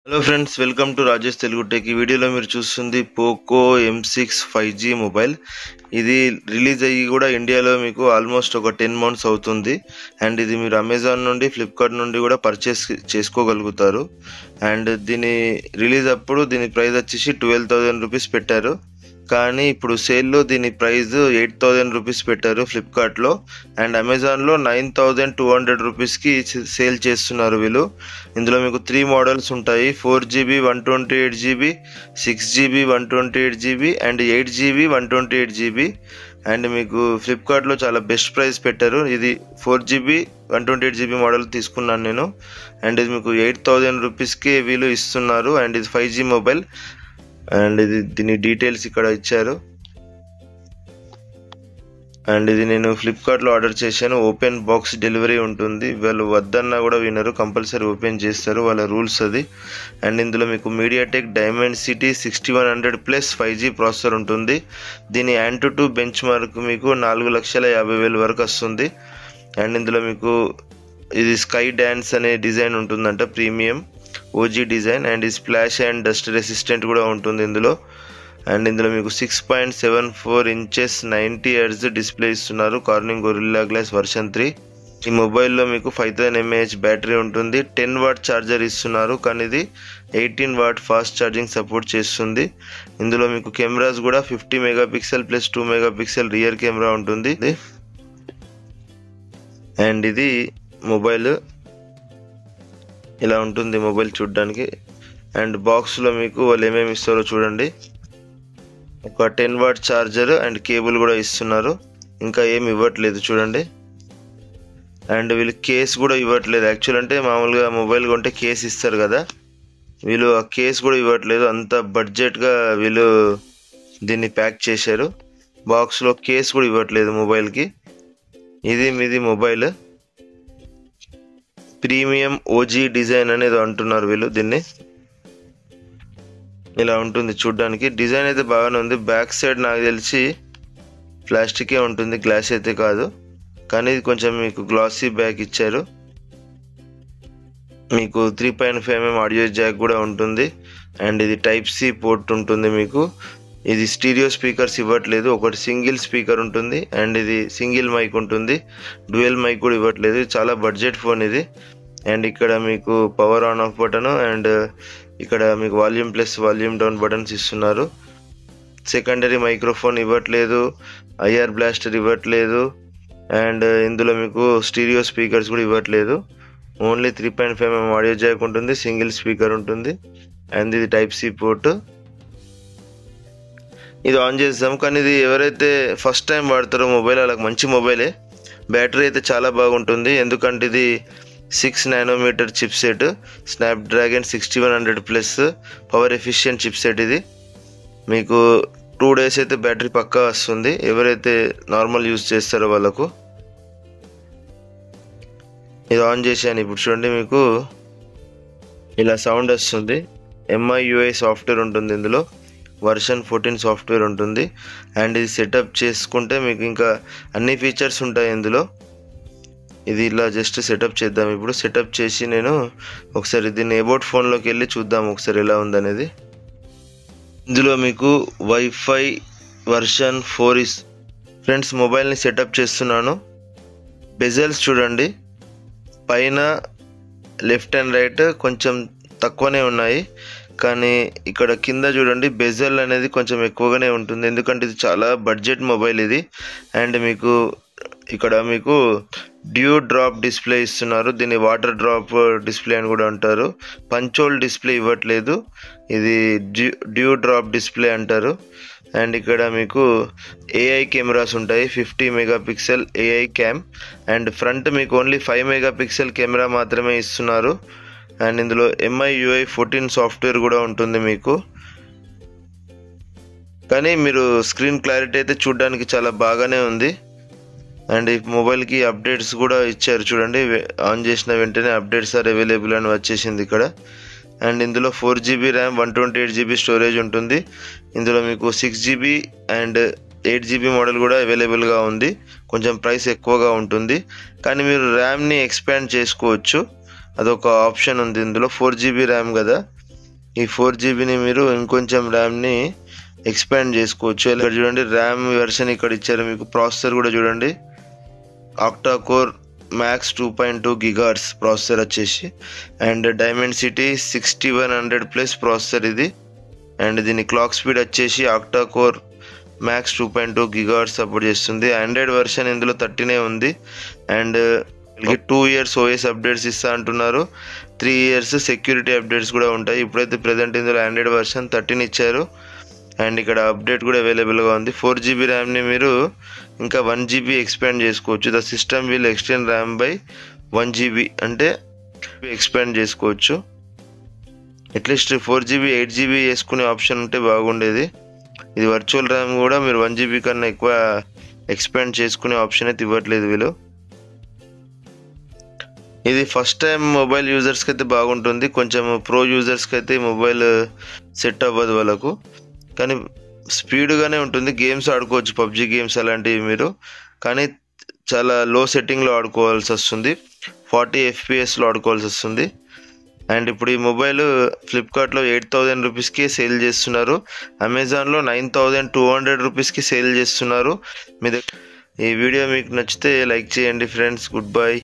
Hello friends, welcome to Rajesh Telugu tech. ఈ వీడియోలో మీరు చూస్తుంది పోకో M6 5G మొబైల్. ఇది రిలీజ్ అయ్యి కూడా ఇండియాలో మీకు ఆల్మోస్ట్ ఒక 10 months అవుతుంది. అండ్ ఇది మీరు అమెజాన్ నుండి, ఫ్లిప్కార్ట్ నుండి కూడా పర్చేస్ చేసుకోగలుగుతారు. అండ్ దీని రిలీజ్ అప్పుడు దీని ప్రైస్ వచ్చేసి 12,000 రూపీస్ పెట్టారు. కానీ ఇప్పుడు సేల్లో దీని ప్రైస్ 8,000 రూపీస్ పెట్టారు ఫ్లిప్కార్ట్లో. అండ్ అమెజాన్లో 9,200 రూపీస్కి సేల్ చేస్తున్నారు వీళ్ళు. ఇందులో మీకు 3 మోడల్స్ ఉంటాయి: 4GB 128GB, 6GB 128GB and 8GB 128GB. And మీకు ఫ్లిప్కార్ట్లో చాలా బెస్ట్ ప్రైస్ పెట్టారు. ఇది 4GB 128GB మోడల్ తీసుకున్నాను నేను. అండ్ ఇది మీకు 8,000 రూపీస్కి వీళ్ళు ఇస్తున్నారు. అండ్ ఇది 5G మొబైల్. అండ్ ఇది దీని డీటెయిల్స్ ఇక్కడ ఇచ్చారు. అండ్ ఇది నేను ఫ్లిప్కార్ట్లో ఆర్డర్ చేశాను. ఓపెన్ బాక్స్ డెలివరీ ఉంటుంది. వాళ్ళు వద్దన్నా కూడా వినరు, కంపల్సరీ ఓపెన్ చేస్తారు, వాళ్ళ రూల్స్ అది. అండ్ ఇందులో మీకు మీడియాటెక్ డైమెన్సిటీ 6100+ 5G ప్రాసెసర్ ఉంటుంది. దీని Antutu బెంచ్ మార్క్ మీకు 4,50,000 వరకు వస్తుంది. అండ్ ఇందులో మీకు ఇది స్కై డాన్స్ అనే డిజైన్ ఉంటుందంట, ప్రీమియం OG డిజైన్. అండ్ ఈ స్ప్లాష్ అండ్ డస్ట్ రెసిస్టెంట్ కూడా ఉంటుంది ఇందులో. అండ్ ఇందులో మీకు 6.74 inches 90 Hz డిస్ప్లే ఇస్తున్నారు. Corning Gorilla Glass version 3. ఈ మొబైల్లో మీకు 5000 mAh బ్యాటరీ ఉంటుంది. 10 watt ఛార్జర్ ఇస్తున్నారు, కానీ ఇది 18 watt ఫాస్ట్ ఛార్జింగ్ సపోర్ట్ చేస్తుంది. ఇందులో మీకు కెమెరాస్ కూడా 50 MP plus 2 MP rear camera ఉంటుంది. అండ్ ఇది మొబైల్ ఇలా ఉంటుంది మొబైల్ చూడడానికి. అండ్ బాక్స్లో మీకు వాళ్ళు ఏమేమి ఇస్తారో చూడండి. ఒక 10 watt ఛార్జర్ అండ్ కేబుల్ కూడా ఇస్తున్నారు. ఇంకా ఏమి ఇవ్వట్లేదు చూడండి. అండ్ వీళ్ళు కేస్ కూడా ఇవ్వట్లేదు. యాక్చువల్ అంటే మామూలుగా మొబైల్ కొంటే కేస్ ఇస్తారు కదా, వీళ్ళు ఆ కేస్ కూడా ఇవ్వట్లేదు. అంత బడ్జెట్గా వీళ్ళు దీన్ని ప్యాక్ చేశారు. బాక్స్లో కేస్ కూడా ఇవ్వట్లేదు మొబైల్కి. ఇది మీది మొబైల్. ప్రీమియం OG డిజైన్ అనేది అంటున్నారు వీళ్ళు దీన్ని. ఇలా ఉంటుంది చూడ్డానికి. డిజైన్ అయితే బాగానే ఉంది. బ్యాక్ సైడ్ నాకు తెలిసి ప్లాస్టికే ఉంటుంది, గ్లాస్ అయితే కాదు. కానీ ఇది కొంచెం మీకు గ్లాసీ బ్యాక్ ఇచ్చారు. మీకు 3.5 mm ఆడియో జాక్ కూడా ఉంటుంది. అండ్ ఇది Type-C పోర్ట్ ఉంటుంది మీకు. ఇది స్టీరియో స్పీకర్స్ ఇవ్వట్లేదు, ఒకటి సింగిల్ స్పీకర్ ఉంటుంది. అండ్ ఇది సింగిల్ మైక్ ఉంటుంది, డ్యూయల్ మైక్ కూడా ఇవ్వట్లేదు. చాలా బడ్జెట్ ఫోన్ ఇది. అండ్ ఇక్కడ మీకు power on off button and ఇక్కడ మీకు volume plus volume down buttons ఇస్తున్నారు. సెకండరీ మైక్రోఫోన్ ఇవ్వట్లేదు, IR బ్లాస్టర్ ఇవ్వట్లేదు. అండ్ ఇందులో మీకు స్టీరియో స్పీకర్స్ కూడా ఇవ్వట్లేదు. ఓన్లీ 3.5 mm ఆడియో జాక్ ఉంటుంది, సింగిల్ స్పీకర్ ఉంటుంది. అండ్ ఇది Type-C పోర్ట్. ఇది ఆన్ చేద్దాం. కానీ ఇది ఎవరైతే ఫస్ట్ టైం వాడతారో మొబైల్ వాళ్ళకి మంచి మొబైలే. బ్యాటరీ అయితే చాలా బాగుంటుంది, ఎందుకంటే ఇది 6 nm chipset, Snapdragon 6100+ power efficient chipset. ఇది మీకు 2 days అయితే బ్యాటరీ పక్కా వస్తుంది, ఎవరైతే నార్మల్ యూజ్ చేస్తారో వాళ్ళకు. ఇది ఆన్ చేశాను ఇప్పుడు చూడండి. మీకు ఇలా సౌండ్ వస్తుంది. MIUI సాఫ్ట్వేర్ ఉంటుంది ఇందులో, వర్షన్ 14 సాఫ్ట్వేర్ ఉంటుంది. అండ్ ఇది సెటప్ చేసుకుంటే మీకు ఇంకా అన్ని ఫీచర్స్ ఉంటాయి ఇందులో. ఇది ఇలా జస్ట్ సెటప్ చేద్దాం. ఇప్పుడు సెటప్ చేసి నేను ఒకసారి దీన్ని అబౌట్ ఫోన్లోకి వెళ్ళి చూద్దాం ఒకసారి ఎలా ఉందనేది. ఇందులో మీకు వైఫై వర్షన్ 4 ఫ్రెండ్స్. మొబైల్ని సెటప్ చేస్తున్నాను. బెజల్స్ చూడండి, పైన లెఫ్ట్ అండ్ రైట్ కొంచెం తక్కువనే ఉన్నాయి, కానీ ఇక్కడ కింద చూడండి బెజల్ అనేది కొంచెం ఎక్కువగానే ఉంటుంది, ఎందుకంటే ఇది చాలా బడ్జెట్ మొబైల్ ఇది. అండ్ మీకు ఇక్కడ మీకు డ్యూ డ్రాప్ డిస్ప్లే ఇస్తున్నారు. దీన్ని వాటర్ డ్రాప్ డిస్ప్లే అని కూడా అంటారు. పంచోల్ డిస్ప్లే ఇవ్వట్లేదు, ఇది డ్యూ డ్రాప్ డిస్ప్లే అంటారు. అండ్ ఇక్కడ మీకు AI కెమెరాస్ ఉంటాయి, 50 MP AI cam. And front మీకు ఓన్లీ 5 MP కెమెరా మాత్రమే ఇస్తున్నారు. అండ్ ఇందులో MIUI 14 సాఫ్ట్వేర్ కూడా ఉంటుంది మీకు. కానీ మీరు స్క్రీన్ క్లారిటీ అయితే చూడడానికి చాలా బాగానే ఉంది. అండ్ ఈ మొబైల్కి అప్డేట్స్ కూడా ఇచ్చారు చూడండి. ఆన్ చేసిన వెంటనే అప్డేట్స్ ఆర్ అవైలబుల్ అని వచ్చేసింది ఇక్కడ. అండ్ ఇందులో 4GB ర్యామ్ 128GB స్టోరేజ్ ఉంటుంది. ఇందులో మీకు 6GB అండ్ 8GB మోడల్ కూడా అవైలబుల్గా ఉంది. కొంచెం ప్రైస్ ఎక్కువగా ఉంటుంది, కానీ మీరు ర్యామ్ని ఎక్స్పాండ్ చేసుకోవచ్చు, అదొక ఆప్షన్ ఉంది ఇందులో. 4GB ర్యామ్ కదా, ఈ 4GB మీరు ఇంకొంచెం ర్యామ్ని ఎక్స్పాండ్ చేసుకోవచ్చు. ఇక్కడ చూడండి ర్యామ్ వెర్షన్ ఇక్కడ ఇచ్చారు మీకు. ప్రాసెసర్ కూడా చూడండి octa core max 2.2 GHz processor వచ్చేసి, అండ్ డైమెన్సిటీ 6100+ ప్రాసెసర్ ఇది. అండ్ దీని క్లాక్ స్పీడ్ వచ్చేసి octa core max 2.2 GHz support చేస్తుంది. ఆండ్రాయిడ్ వెర్షన్ ఇందులో 13 ఉంది. అండ్ 2 years OS అప్డేట్స్ ఇస్తా అంటున్నారు. 3 years సెక్యూరిటీ అప్డేట్స్ కూడా ఉంటాయి. ఇప్పుడైతే ప్రజెంట్ ఇందులో ఆండ్రాయిడ్ వెర్షన్ 13 ఇచ్చారు. అండ్ ఇక్కడ అప్డేట్ కూడా అవైలబుల్గా ఉంది. 4GB ర్యామ్ని మీరు ఇంకా 1GB ఎక్స్పాండ్ చేసుకోవచ్చు. The system will extend RAM by 1GB అంటే ఎక్స్పాండ్ చేసుకోవచ్చు. అట్లీస్ట్ 4GB 8GB వేసుకునే ఆప్షన్ ఉంటే బాగుండేది. ఇది వర్చువల్ ర్యామ్ కూడా మీరు 1GB కన్నా ఎక్కువ ఎక్స్పాండ్ చేసుకునే ఆప్షన్ అయితే ఇవ్వట్లేదు వీళ్ళు. ఇది ఫస్ట్ టైం మొబైల్ యూజర్స్కి అయితే బాగుంటుంది. కొంచెం ప్రో యూజర్స్కి అయితే మొబైల్ సెట్ అవ్వదు వాళ్ళకు, కానీ స్పీడ్గానే ఉంటుంది. గేమ్స్ ఆడుకోవచ్చు, పబ్జీ గేమ్స్ అలాంటివి మీరు, కానీ చాలా లో సెట్టింగ్లో ఆడుకోవాల్సి వస్తుంది. 40 FPSలో ఆడుకోవాల్సి వస్తుంది. అండ్ ఇప్పుడు ఈ మొబైల్ ఫ్లిప్కార్ట్లో 8000 రూపీస్కి సేల్ చేస్తున్నారు. అమెజాన్లో 9200 రూపీస్కి సేల్ చేస్తున్నారు. ఈ వీడియో మీకు నచ్చితే లైక్ చేయండి ఫ్రెండ్స్. Good bye.